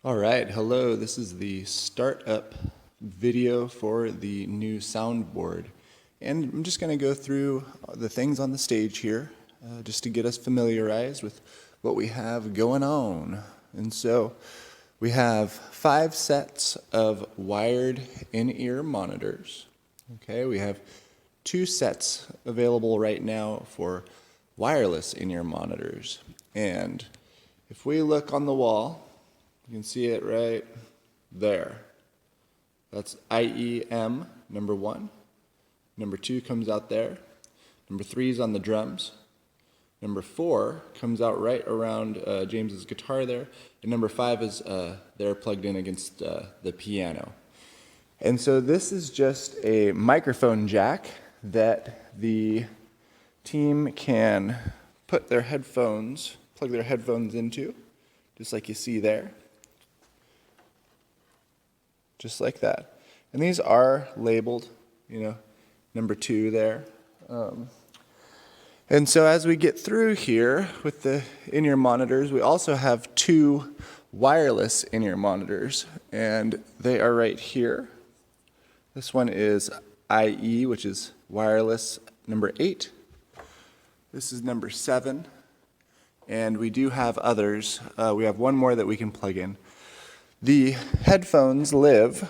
All right, hello. This is the startup video for the new soundboard. And I'm just going to go through the things on the stage here just to get us familiarized with what we have going on. And so we have 5 sets of wired in-ear monitors. Okay, we have 2 sets available right now for wireless in-ear monitors. And if we look on the wall, you can see it right there. That's IEM number 1. Number 2 comes out there. Number 3 is on the drums. Number 4 comes out right around James's guitar there. And number 5 is there plugged in against the piano. And so this is just a microphone jack that the team can put their headphones, plug their headphones into, just like you see there. Just like that. And these are labeled, number 2 there. And so as we get through here with the in-ear monitors, we also have 2 wireless in-ear monitors, and they are right here. This one is IE, which is wireless number 8. This is number 7, and we do have others. We have one more that we can plug in. The headphones live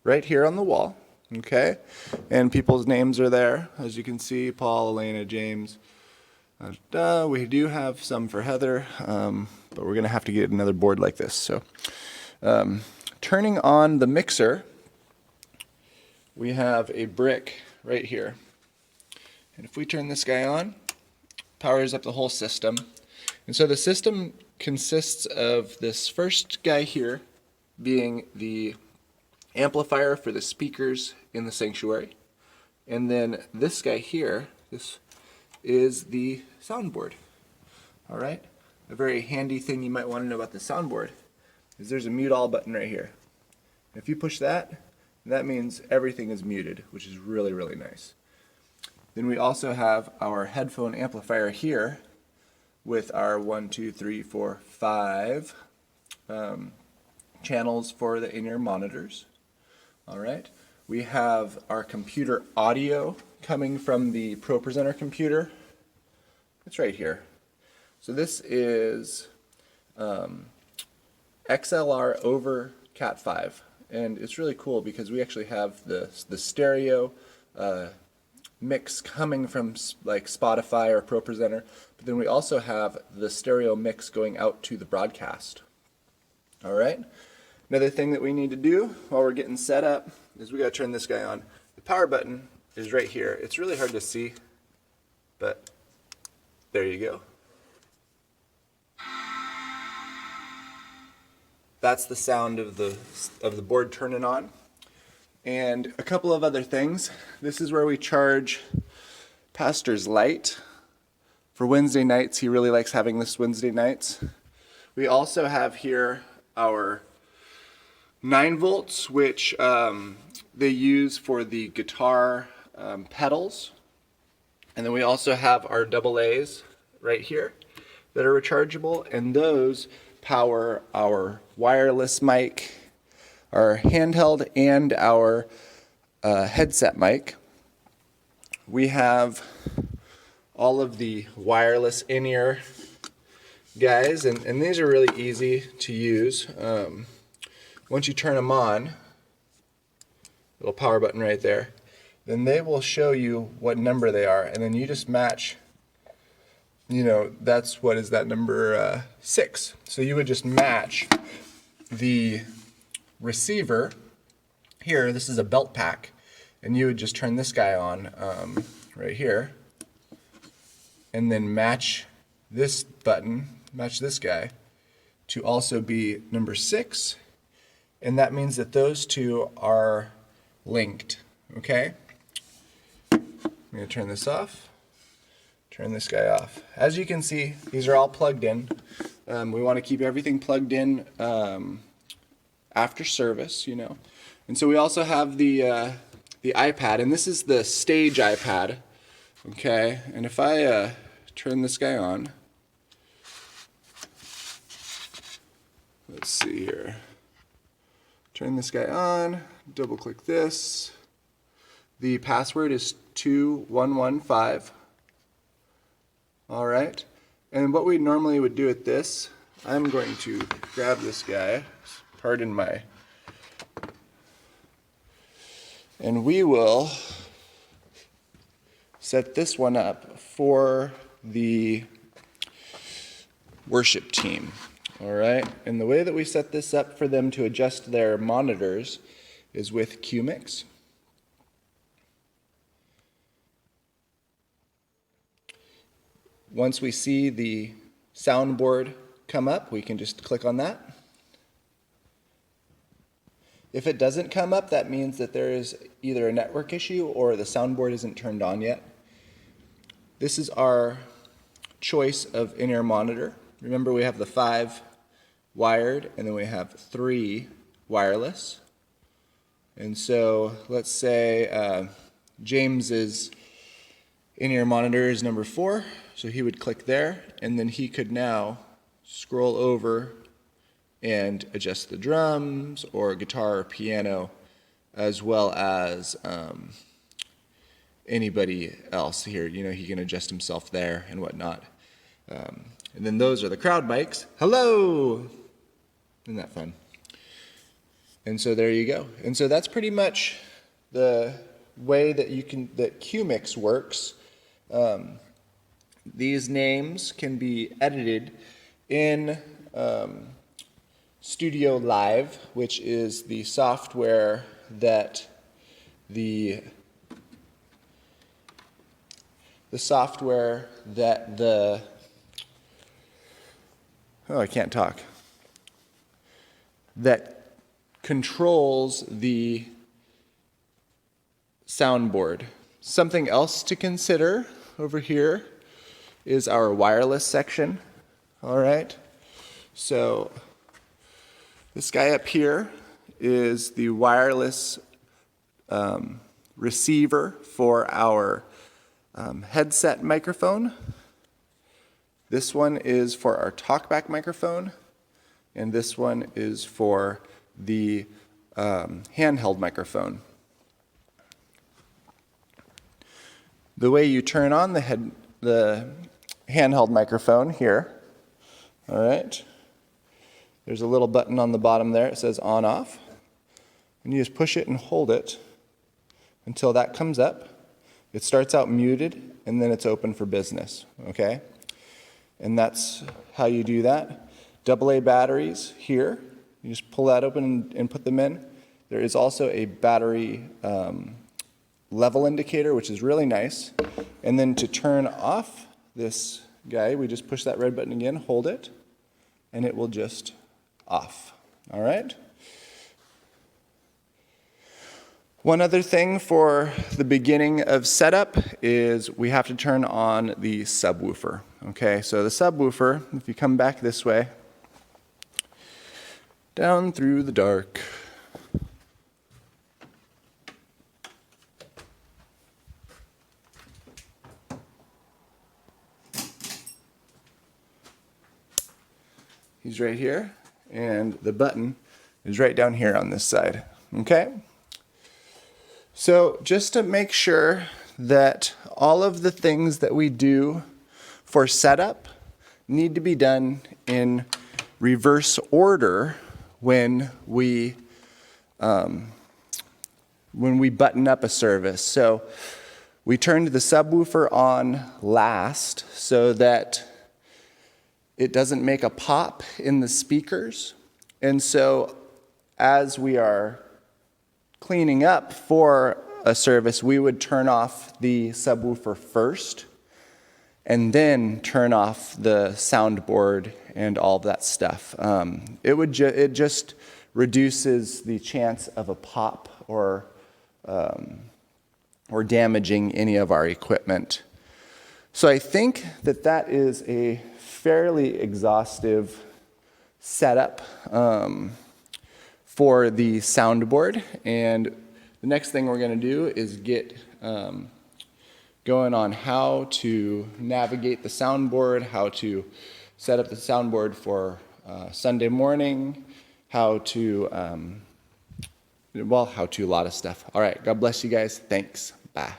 right here on the wall, okay? And people's names are there, as you can see, Paul, Elena, James. We do have some for Heather, but we're gonna have to get another board like this. So, turning on the mixer, we have a brick right here. And if we turn this guy on, powers up the whole system. And so the system consists of this first guy here being the amplifier for the speakers in the sanctuary. And then this guy here, this is the soundboard. All right? A very handy thing you might want to know about the soundboard is there's a mute all button right here. If you push that, that means everything is muted, which is really, really nice. Then we also have our headphone amplifier here with our 1, 2, 3, 4, 5 channels for the in-ear monitors. All right. We have our computer audio coming from the Pro Presenter computer. It's right here. So this is XLR over Cat5, and it's really cool because we actually have the stereo mix coming from like Spotify or Pro Presenter, but then we also have the stereo mix going out to the broadcast. All right. Another thing that we need to do while we're getting set up is we got to turn this guy on. The power button is right here. It's really hard to see, but there you go. That's the sound of the board turning on. And a couple of other things. This is where we charge Pastor's light. For Wednesday nights, he really likes having this Wednesday nights. We also have here our 9 volts, which they use for the guitar pedals. And then we also have our AA's right here that are rechargeable, and those power our wireless mic, our handheld, and our headset mic. We have all of the wireless in-ear guys, and these are really easy to use. Once you turn them on, little power button right there, then they will show you what number they are, and then you just match, that's what is that number 6. So you would just match the receiver here. This is a belt pack, and you would just turn this guy on right here, and then match this button, match this guy to also be number 6, and that means that those 2 are linked. Okay, I'm going to turn this off, turn this guy off. As you can see, these are all plugged in. We want to keep everything plugged in after service, And so we also have the iPad, and this is the stage iPad, okay? And if I turn this guy on, let's see here. Turn this guy on, double click this. The password is 2115. All right, and what we normally would do at this, I'm going to grab this guy, pardon my, and we will set this one up for the worship team. All right, and the way that we set this up for them to adjust their monitors is with QMix. Once we see the soundboard come up, we can just click on that. If it doesn't come up, that means that there is either a network issue or the soundboard isn't turned on yet. This is our choice of in-ear monitor. Remember, we have the 5 wired, and then we have 3 wireless. And so let's say James's in-ear monitor is number 4, so he would click there, and then he could now scroll over and adjust the drums or guitar or piano, as well as anybody else here. You know, he can adjust himself there and whatnot. And then those are the crowd mics. Hello! Isn't that fun? And so there you go. And so that's pretty much the way that that QMix works. These names can be edited in Studio Live, which is the software that the oh, I can't talk, that controls the soundboard. Something else to consider over here is our wireless section. All right, so this guy up here is the wireless receiver for our headset microphone. This one is for our talkback microphone, and this one is for the handheld microphone. The way you turn on the handheld microphone here, all right, there's a little button on the bottom there. It says on off, and you just push it and hold it until that comes up. It starts out muted, and then it's open for business, okay? And that's how you do that. AA batteries here, you just pull that open and put them in. There is also a battery level indicator, which is really nice. And then to turn off this guy, we just push that red button again, hold it, and it will just off. All right? One other thing for the beginning of setup is we have to turn on the subwoofer. Okay, so the subwoofer, if you come back this way, down through the dark. He's right here, and the button is right down here on this side. Okay? So just to make sure that all of the things that we do for setup need to be done in reverse order when we button up a service. So we turned the subwoofer on last so that it doesn't make a pop in the speakers. And so as we are cleaning up for a service, we would turn off the subwoofer first and then turn off the soundboard and all of that stuff. It just reduces the chance of a pop or damaging any of our equipment. So I think that is a fairly exhaustive setup for the soundboard, and the next thing we're going to do is get going on how to navigate the soundboard, how to set up the soundboard for Sunday morning, how to a lot of stuff. All right, God bless you guys. Thanks. Bye.